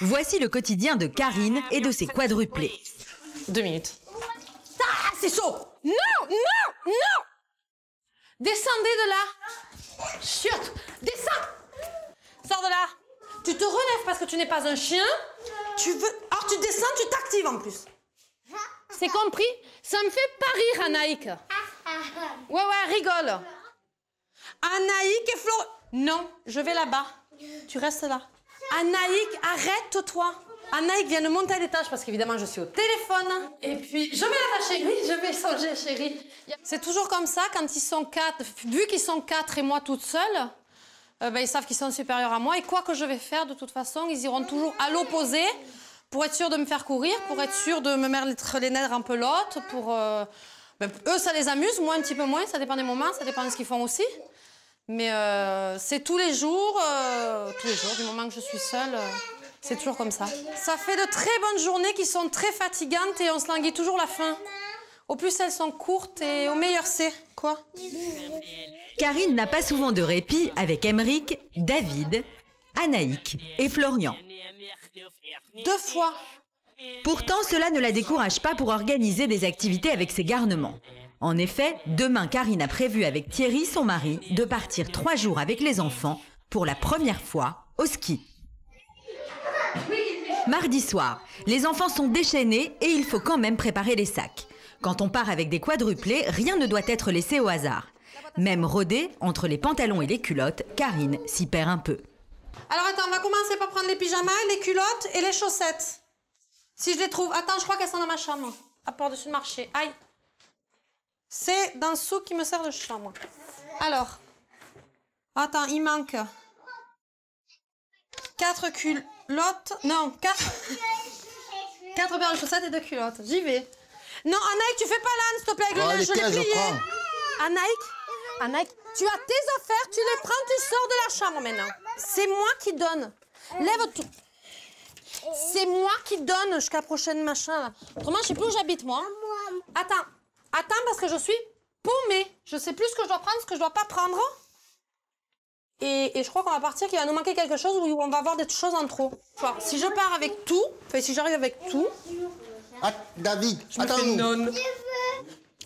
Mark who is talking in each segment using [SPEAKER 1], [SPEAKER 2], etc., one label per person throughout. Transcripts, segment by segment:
[SPEAKER 1] Voici le quotidien de Karine et de ses quadruplés.
[SPEAKER 2] 2 minutes. Ah, c'est chaud. Non, non, non. Descendez de là. Chiotte, descends. Sors de là. Tu te relèves parce que tu n'es pas un chien. Tu veux... Alors tu descends, tu t'actives en plus. C'est compris? Ça me fait pas rire, Anaïk. Ouais, rigole. Anaïk et Flo... Non, je vais là-bas. Tu restes là. Anaïk, arrête-toi. Anaïk vient de monter à l'étage parce qu'évidemment, je suis au téléphone. Et puis, je vais là, chérie, je vais songer, chérie. C'est toujours comme ça, quand ils sont 4, vu qu'ils sont 4 et moi toute seule, ils savent qu'ils sont supérieurs à moi. Et quoi que je vais faire, de toute façon, ils iront toujours à l'opposé pour être sûr de me faire courir, pour être sûr de me mettre les nerfs en pelote. Eux, ça les amuse, moi un petit peu moins. Ça dépend des moments, ça dépend de ce qu'ils font aussi. Mais c'est tous les jours, du moment que je suis seule, c'est toujours comme ça. Ça fait de très bonnes journées qui sont très fatigantes et on se languit toujours la faim. Au plus elles sont courtes et au meilleur c'est. Quoi?
[SPEAKER 1] Karine n'a pas souvent de répit avec Emeric, David, Anaïk et Florian.
[SPEAKER 2] 2 fois.
[SPEAKER 1] Pourtant, cela ne la décourage pas pour organiser des activités avec ses garnements. En effet, demain, Karine a prévu avec Thierry, son mari, de partir 3 jours avec les enfants pour la première fois au ski. Mardi soir, les enfants sont déchaînés et il faut quand même préparer les sacs. Quand on part avec des quadruplés, rien ne doit être laissé au hasard. Même rodée, entre les pantalons et les culottes, Karine s'y perd un peu.
[SPEAKER 2] Alors attends, on va commencer par prendre les pyjamas, les culottes et les chaussettes. Si je les trouve... Attends, je crois qu'elles sont dans ma chambre. À par-dessus le marché. Aïe. C'est dans le souk qui me sert de chambre. Alors. Attends, il manque 4 culottes. Non, 4 paires de chaussettes et 2 culottes. J'y vais. Non, Anaïk, tu fais pas l'âne, s'il te plaît, avec le linge, je l'ai plié. Anaïk, tu as tes affaires, tu les prends, tu sors de la chambre maintenant. C'est moi qui donne. Lève-toi. C'est moi qui donne jusqu'à la prochaine machin, là. Autrement, je sais plus où j'habite, moi. Attends, parce que je suis paumée. Je sais plus ce que je dois prendre, ce que je dois pas prendre. Et je crois qu'on va partir, qu'il va nous manquer quelque chose où on va avoir des choses en trop. Genre, si je pars avec tout, si j'arrive avec tout...
[SPEAKER 3] Ah, David, attends-nous.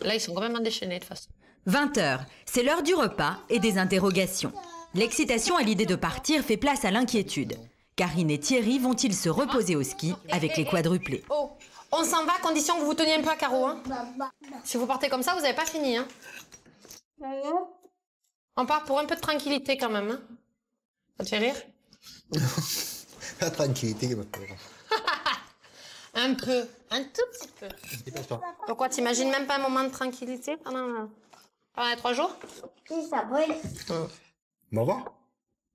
[SPEAKER 2] Là, ils sont quand même déchaînés, de toute façon.
[SPEAKER 1] 20h, c'est l'heure du repas et des interrogations. L'excitation à l'idée de partir fait place à l'inquiétude. Karine et Thierry vont-ils se reposer au ski avec les quadruplés?
[SPEAKER 2] Oh, on s'en va à condition que vous vous teniez un peu à carreau. Hein. Si vous partez comme ça, vous n'avez pas fini. Hein. On part pour un peu de tranquillité quand même. Hein. Ça te fait rire?
[SPEAKER 3] La tranquillité.
[SPEAKER 2] Un peu, un tout petit peu. Pourquoi t'imagines même pas un moment de tranquillité pendant les 3 jours?
[SPEAKER 4] Ça brûle.
[SPEAKER 3] On va voir.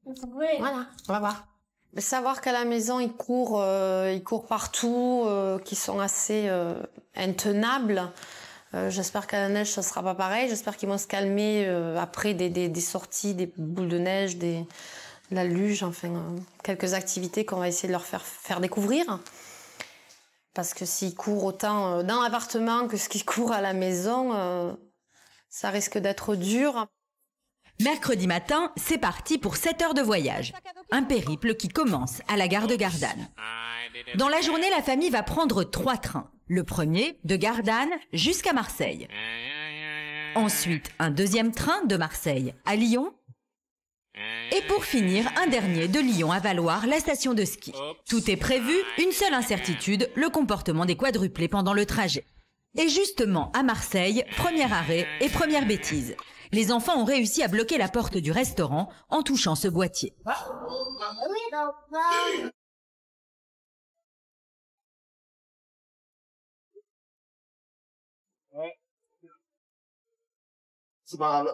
[SPEAKER 4] Ça brûle.
[SPEAKER 2] Voilà, on va voir. Mais savoir qu'à la maison, ils courent partout, qu'ils sont assez intenables. J'espère qu'à la neige, ça sera pas pareil. J'espère qu'ils vont se calmer après des sorties, des boules de neige, la luge, enfin, quelques activités qu'on va essayer de leur faire découvrir. Parce que s'ils courent autant dans l'appartement que ce qu'ils courent à la maison, ça risque d'être dur.
[SPEAKER 1] Mercredi matin, c'est parti pour 7 heures de voyage. Un périple qui commence à la gare de Gardanne. Dans la journée, la famille va prendre 3 trains. Le premier, de Gardanne jusqu'à Marseille. Ensuite, un deuxième train de Marseille à Lyon. Et pour finir, un dernier de Lyon à Valloire, la station de ski. Tout est prévu, une seule incertitude, le comportement des quadruplés pendant le trajet. Et justement, à Marseille, premier arrêt et première bêtise. Les enfants ont réussi à bloquer la porte du restaurant en touchant ce boîtier.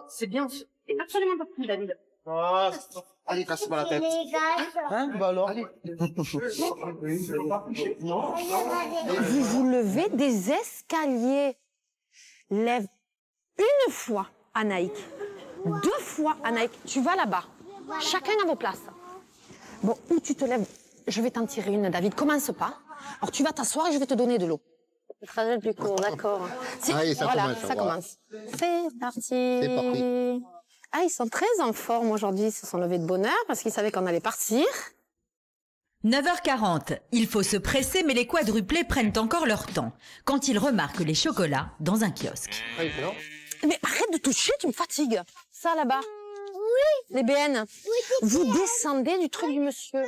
[SPEAKER 2] C'est bien, absolument pas plus, David.
[SPEAKER 3] Ah, allez, casse-moi la tête. Hein? Bah alors.
[SPEAKER 2] Vous levez des escaliers. Lève une fois, Anaïk. 2 fois, Anaïk. Tu vas là-bas. Chacun à vos places. Bon, où tu te lèves? Je vais t'en tirer une, David. Commence pas. Alors, tu vas t'asseoir et je vais te donner de l'eau. Le trajet le plus court, d'accord.
[SPEAKER 3] Allez, ça
[SPEAKER 2] voilà,
[SPEAKER 3] commence.
[SPEAKER 2] ça commence. C'est parti.
[SPEAKER 3] C'est parti.
[SPEAKER 2] Ah, ils sont très en forme aujourd'hui. Ils se sont levés de bonne heure parce qu'ils savaient qu'on allait partir.
[SPEAKER 1] 9h40, il faut se presser, mais les quadruplés prennent encore leur temps quand ils remarquent les chocolats dans un kiosque.
[SPEAKER 2] Mais arrête de toucher, tu me fatigues. Ça là-bas. Oui. Les BN. Oui, vous descendez du truc du monsieur.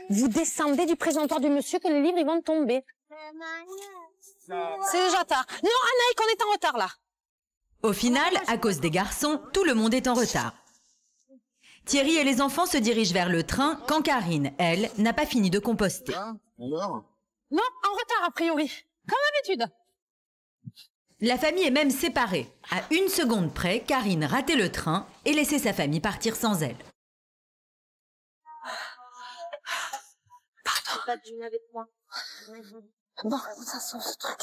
[SPEAKER 2] Vous descendez du présentoir du monsieur que les livres ils vont tomber. C'est déjà tard. Non, Anaïk, on est en retard là.
[SPEAKER 1] Au final, à cause des garçons, tout le monde est en retard. Thierry et les enfants se dirigent vers le train quand Karine, elle, n'a pas fini de composter.
[SPEAKER 2] Non, en retard a priori. Comme d'habitude.
[SPEAKER 1] La famille est même séparée. À 1 seconde près, Karine ratait le train et laissait sa famille partir sans elle.
[SPEAKER 2] Bon, ça sent ce truc.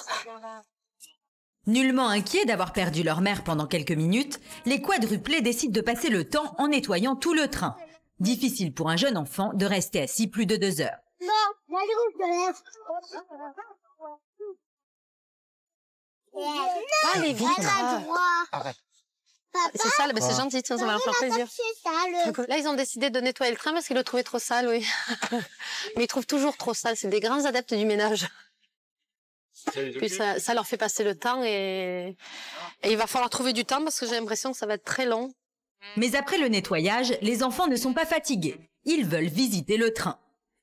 [SPEAKER 1] Nullement inquiets d'avoir perdu leur mère pendant quelques minutes, les quadruplés décident de passer le temps en nettoyant tout le train. Difficile pour un jeune enfant de rester assis plus de 2 heures.
[SPEAKER 2] Ah, les vitres.
[SPEAKER 3] Arrête.
[SPEAKER 2] C'est sale, ben c'est gentil, tiens, ça va leur faire plaisir. Là, ils ont décidé de nettoyer le train parce qu'ils le trouvaient trop sale, oui. Mais ils trouvent toujours trop sale, c'est des grands adeptes du ménage. Puis ça leur fait passer le temps et il va falloir trouver du temps parce que j'ai l'impression que ça va être très long.
[SPEAKER 1] Mais après le nettoyage, les enfants ne sont pas fatigués. Ils veulent visiter le train.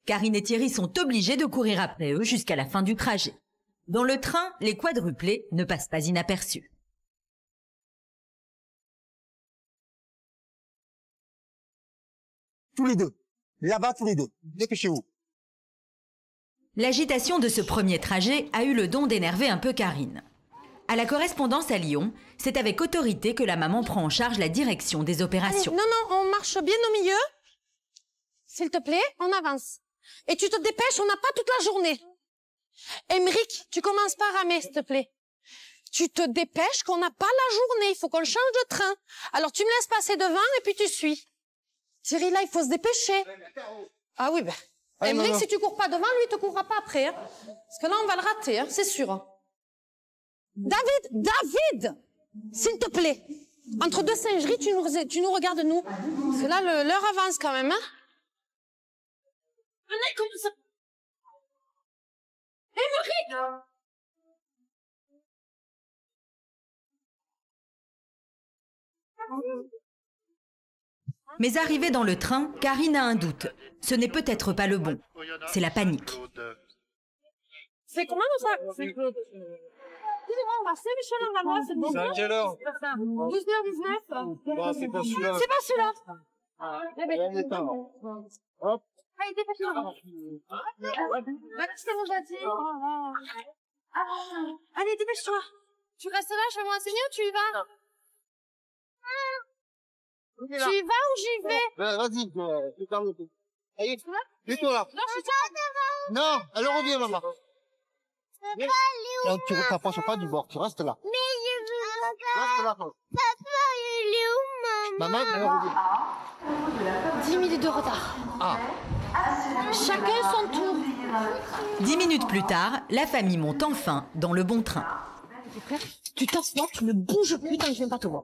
[SPEAKER 1] Karine et Thierry sont obligés de courir après eux jusqu'à la fin du trajet. Dans le train, les quadruplés ne passent pas inaperçus.
[SPEAKER 3] Tous les deux. Là-bas, tous les deux. Dépêchez-vous.
[SPEAKER 1] L'agitation de ce premier trajet a eu le don d'énerver un peu Karine. À la correspondance à Lyon, c'est avec autorité que la maman prend en charge la direction des opérations.
[SPEAKER 2] Allez, non, on marche bien au milieu. S'il te plaît, on avance. Et tu te dépêches, on n'a pas toute la journée. Émeric, tu commences pas à ramer, s'il te plaît. Tu te dépêches qu'on n'a pas la journée, il faut qu'on change de train. Alors tu me laisses passer devant et puis tu suis. Thierry, là, il faut se dépêcher. Ah oui, ben... Émeric, si tu cours pas devant, lui, il te courra pas après. Hein. Parce que là, on va le rater, hein, c'est sûr. Hein. David, s'il te plaît. Entre deux singeries, tu nous regardes, nous. Parce que là, l'heure avance quand même. Hein. Venez, comment ça... Émeric!
[SPEAKER 1] Mais arrivée dans le train, Karine a un doute. Ce n'est peut-être pas le bon. C'est la panique.
[SPEAKER 2] C'est comment ça? Excusez-moi, on va Saint-Michel en Valois, c'est bon.
[SPEAKER 3] C'est à quelle heure?
[SPEAKER 2] 12h19.
[SPEAKER 3] Non, c'est pas celui-là.
[SPEAKER 2] C'est pas celui-là.
[SPEAKER 3] Hop.
[SPEAKER 2] Allez, dépêche-toi. C'est bon, j'ai dit. Allez, dépêche-toi. Tu restes là, je vais m'enseigner ou tu y vas? Tu y vas ou j'y vais?
[SPEAKER 3] Vas-y, tu t'en tout. Allez, dis-toi là.
[SPEAKER 2] Non, je suis pas devant.
[SPEAKER 3] Non, elle revient, maman. Non, tu ne t'approches pas du bord, tu restes là.
[SPEAKER 4] Mais je veux...
[SPEAKER 3] Reste là.
[SPEAKER 4] Papa, il est où, maman?
[SPEAKER 3] Maman, elle revient.
[SPEAKER 2] 10 minutes de retard.
[SPEAKER 3] Ah.
[SPEAKER 2] Chacun son tour.
[SPEAKER 1] 10 minutes plus tard, la famille monte enfin dans le bon train.
[SPEAKER 2] Tu t'assois, tu ne bouges plus tant que je viens pas te voir.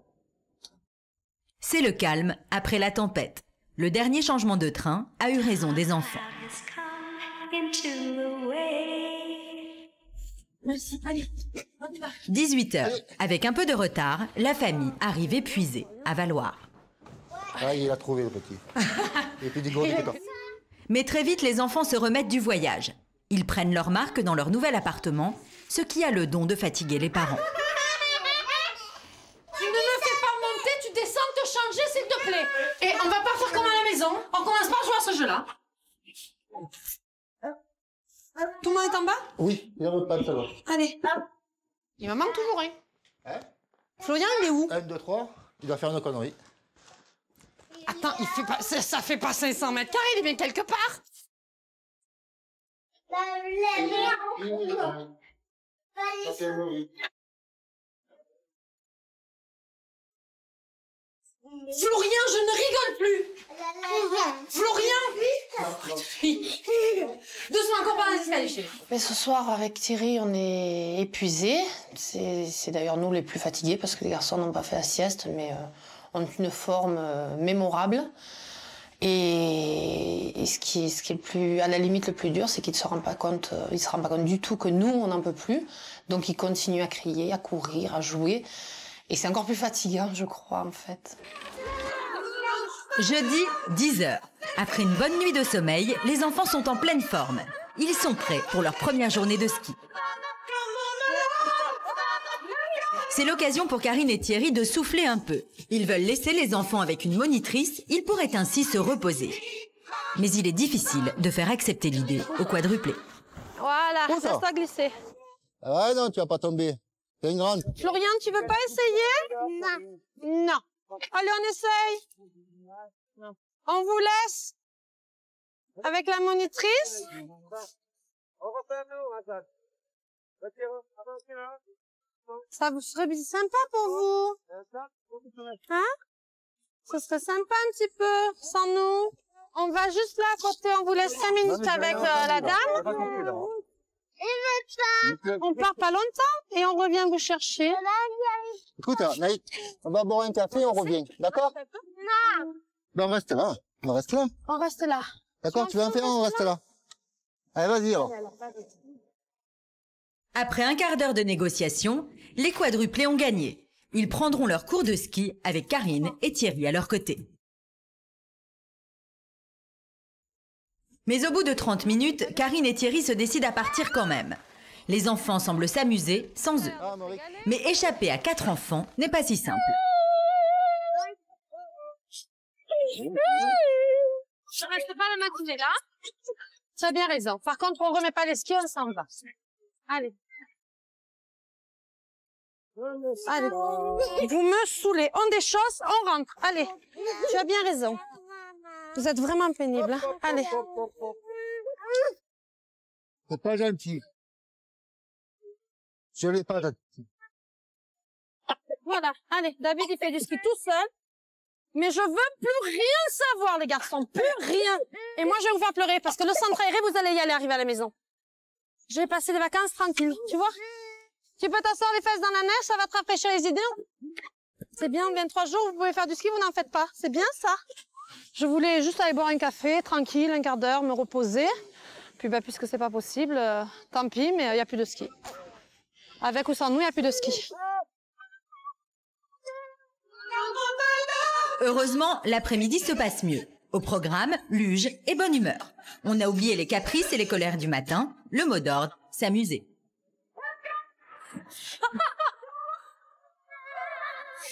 [SPEAKER 1] C'est le calme après la tempête. Le dernier changement de train a eu raison des enfants.
[SPEAKER 2] Merci, allez, on y va.
[SPEAKER 1] 18h. Avec un peu de retard, la famille arrive épuisée à Valloire.
[SPEAKER 3] Ah, il a trouvé le petit. Et puis des gros dégoûtants.
[SPEAKER 1] Mais très vite, les enfants se remettent du voyage. Ils prennent leur marque dans leur nouvel appartement, ce qui a le don de fatiguer les parents.
[SPEAKER 2] Tu ne me fais pas monter, tu descends te changer, s'il te plaît. Et on va pas faire comme à la maison. On commence par jouer à ce jeu-là. Tout le monde est en bas?
[SPEAKER 3] Oui, il n'y a pas de salon.
[SPEAKER 2] Allez. Il me manque toujours un.
[SPEAKER 3] Hein?
[SPEAKER 2] Florian, il est où?
[SPEAKER 3] 1, 2, 3, il doit faire une connerie.
[SPEAKER 2] Attends, il fait pas, ça fait pas 500 mètres carrés, il est bien quelque part. Florian, je ne rigole plus. Florian. Doucement, encore pas les escaliers. Mais ce soir, avec Thierry, on est épuisés. C'est d'ailleurs nous les plus fatigués parce que les garçons n'ont pas fait la sieste, mais on a une forme mémorable. Et ce qui est le plus, à la limite le plus dur, c'est qu'il ne se rend pas compte, du tout que nous, on n'en peut plus. Donc il continue à crier, à courir, à jouer. Et c'est encore plus fatigant, je crois, en fait.
[SPEAKER 1] Jeudi, 10h. Après une bonne nuit de sommeil, les enfants sont en pleine forme. Ils sont prêts pour leur première journée de ski. C'est l'occasion pour Karine et Thierry de souffler un peu. Ils veulent laisser les enfants avec une monitrice, ils pourraient ainsi se reposer. Mais il est difficile de faire accepter l'idée au quadruplé.
[SPEAKER 2] Voilà, laisse-toi glisser.
[SPEAKER 3] Ah ouais, non, tu vas pas tomber. T'es une grande.
[SPEAKER 2] Florian, tu veux pas essayer? Non. Non. Allez, on essaye. On vous laisse avec la monitrice. Ça vous serait sympa pour vous? Hein? Ce serait sympa un petit peu, sans nous. On va juste là à côté, on vous laisse 5 minutes avec la dame. On part pas longtemps et on revient vous chercher.
[SPEAKER 3] Écoute, Naïk, on va boire un café et on revient. D'accord?
[SPEAKER 4] Non.
[SPEAKER 3] Ben, on reste là. On reste là.
[SPEAKER 2] On reste là.
[SPEAKER 3] D'accord, tu veux un faire, on reste là. Allez, vas-y alors.
[SPEAKER 1] Après un quart d'heure de négociation, les quadruplés ont gagné. Ils prendront leur cours de ski avec Karine et Thierry à leur côté. Mais au bout de 30 minutes, Karine et Thierry se décident à partir quand même. Les enfants semblent s'amuser sans eux. Mais échapper à 4 enfants n'est pas si simple.
[SPEAKER 2] Je reste pas la matinée là. Tu as bien raison. Par contre, on remet pas les skis, on s'en va. Allez. Allez. Vous me saoulez. On déchausse, on rentre. Allez. Tu as bien raison. Vous êtes vraiment pénible. Hein? Allez.
[SPEAKER 3] C'est pas gentil. Je l'ai pas gentil.
[SPEAKER 2] Voilà. Allez. David, il fait du ski tout seul. Mais je veux plus rien savoir, les garçons. Plus rien. Et moi, je vais vous faire pleurer parce que le centre aéré, vous allez y aller arriver à la maison. Je vais passer les vacances tranquilles. Tu vois? Tu peux t'asseoir les fesses dans la neige, ça va te rafraîchir les idées. C'est bien, 23 jours, vous pouvez faire du ski, vous n'en faites pas. C'est bien, ça. Je voulais juste aller boire un café, tranquille, un quart d'heure, me reposer. Puis, bah, puisque c'est pas possible, tant pis, mais il n'y a plus de ski. Avec ou sans nous, il n'y a plus de ski.
[SPEAKER 1] Heureusement, l'après-midi se passe mieux. Au programme, luge et bonne humeur. On a oublié les caprices et les colères du matin. Le mot d'ordre, s'amuser.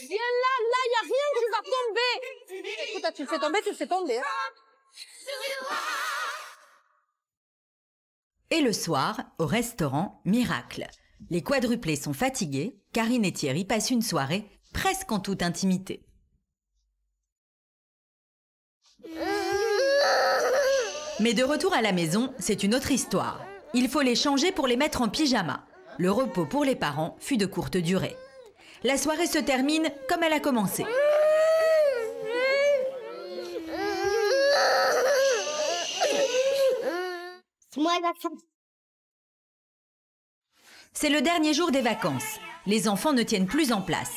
[SPEAKER 2] Viens là, il n'y a rien, tu vas tomber. Écoute, tu le fais tomber, tu le fais tomber. Hein.
[SPEAKER 1] Et le soir, au restaurant, miracle. Les quadruplés sont fatigués. Karine et Thierry passent une soirée presque en toute intimité. Mais de retour à la maison, c'est une autre histoire. Il faut les changer pour les mettre en pyjama. Le repos pour les parents fut de courte durée. La soirée se termine comme elle a commencé. C'est le dernier jour des vacances. Les enfants ne tiennent plus en place.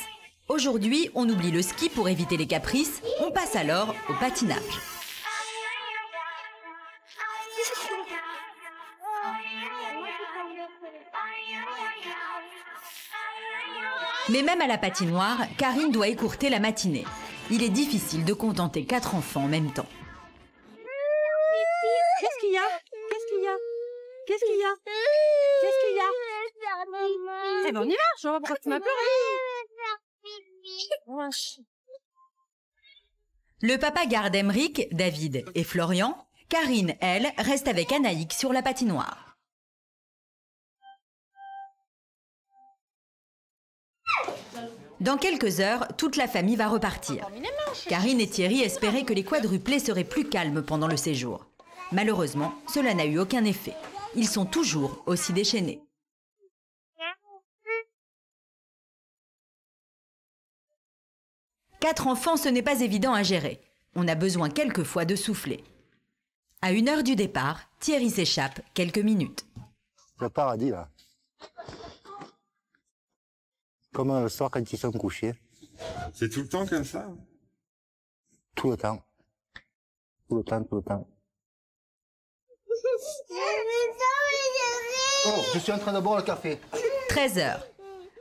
[SPEAKER 1] Aujourd'hui, on oublie le ski pour éviter les caprices. On passe alors au patinage. Mais même à la patinoire, Karine doit écourter la matinée. Il est difficile de contenter 4 enfants en même temps.
[SPEAKER 2] Qu'est-ce qu'il y a? Qu'est-ce qu'il y a? Qu'est-ce qu'il y a? Qu'est-ce qu'il y a? Eh ben on y va, je vois pourquoi tu m'as pleuré.
[SPEAKER 1] Le papa garde Emeric, David et Florian. Karine, elle, reste avec Anaïk sur la patinoire. Dans quelques heures, toute la famille va repartir. Karine et Thierry espéraient que les quadruplés seraient plus calmes pendant le séjour. Malheureusement, cela n'a eu aucun effet. Ils sont toujours aussi déchaînés. Quatre enfants, ce n'est pas évident à gérer. On a besoin quelquefois de souffler. À 1 heure du départ, Thierry s'échappe quelques minutes.
[SPEAKER 3] Le paradis, là. Comme le soir quand ils sont couchés.
[SPEAKER 5] C'est tout le temps comme ça?
[SPEAKER 3] Tout le temps. Tout le temps, tout le temps. Oh, je suis en train de boire le café.
[SPEAKER 1] 13h.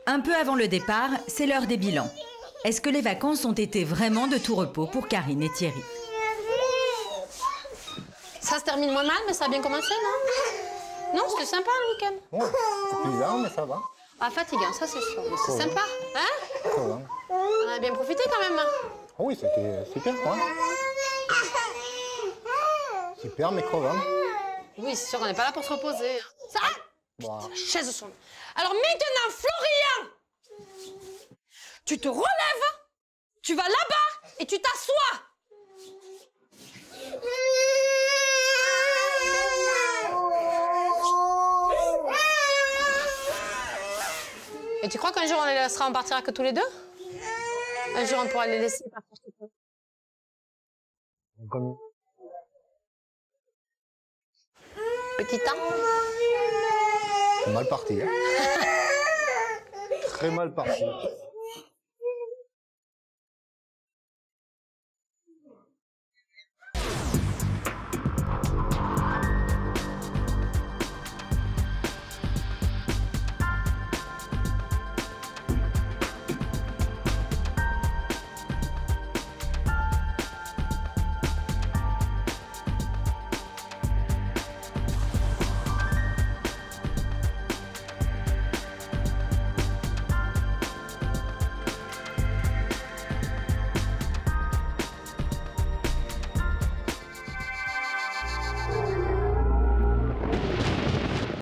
[SPEAKER 1] Un peu avant le départ, c'est l'heure des bilans. Est-ce que les vacances ont été vraiment de tout repos pour Karine et Thierry?
[SPEAKER 2] Ça se termine moins mal, mais ça a bien commencé, non? Non, c'était sympa le week-end.
[SPEAKER 3] Ouais, c'est plus lent, mais ça va.
[SPEAKER 2] Ah, fatigant, ça c'est sûr. Mais c'est sympa, hein?
[SPEAKER 3] Ça va.
[SPEAKER 2] On a bien profité quand même.
[SPEAKER 3] Oh oui, c'était super, quoi. Super, mais crevant.
[SPEAKER 2] Oui, c'est sûr qu'on n'est pas là pour se reposer. Ça,
[SPEAKER 3] Bah.
[SPEAKER 2] la chaise sonne. Alors maintenant, Florian, tu te relèves, tu vas là-bas et tu t'assois. Et tu crois qu'un jour on les laissera en partir que tous les deux? Un jour on pourra les laisser partir tous les deux.
[SPEAKER 3] Comme...
[SPEAKER 2] Petit temps.
[SPEAKER 3] Mal parti, hein. Très mal parti.